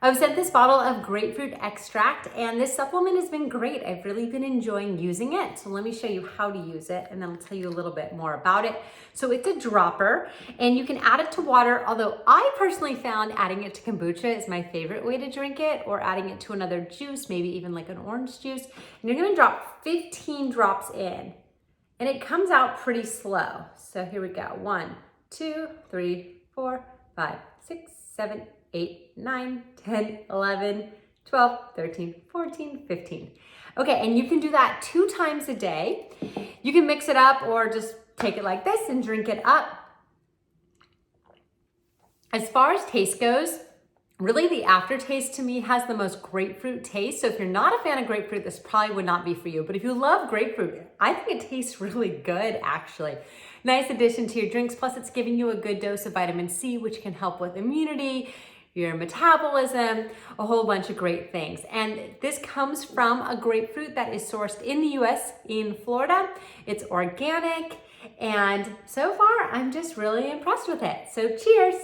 I've sent this bottle of grapefruit extract, and this supplement has been great. I've really been enjoying using it. So let me show you how to use it, and then I'll tell you a little bit more about it. So it's a dropper, and you can add it to water, although I personally found adding it to kombucha is my favorite way to drink it, or adding it to another juice, maybe even like an orange juice. And you're gonna drop 15 drops in, and it comes out pretty slow. So here we go. 1, 2, 3, 4, 5, 6, 7, 8, 9, 10, 11, 12, 13, 14, 15. Okay, and you can do that 2 times a day. You can mix it up or just take it like this and drink it up. As far as taste goes, really the aftertaste to me has the most grapefruit taste. So if you're not a fan of grapefruit, this probably would not be for you. But if you love grapefruit, I think it tastes really good actually. Nice addition to your drinks. Plus it's giving you a good dose of vitamin C, which can help with immunity, your metabolism, a whole bunch of great things. And this comes from a grapefruit that is sourced in the US, in Florida. It's organic, and so far I'm just really impressed with it. So cheers.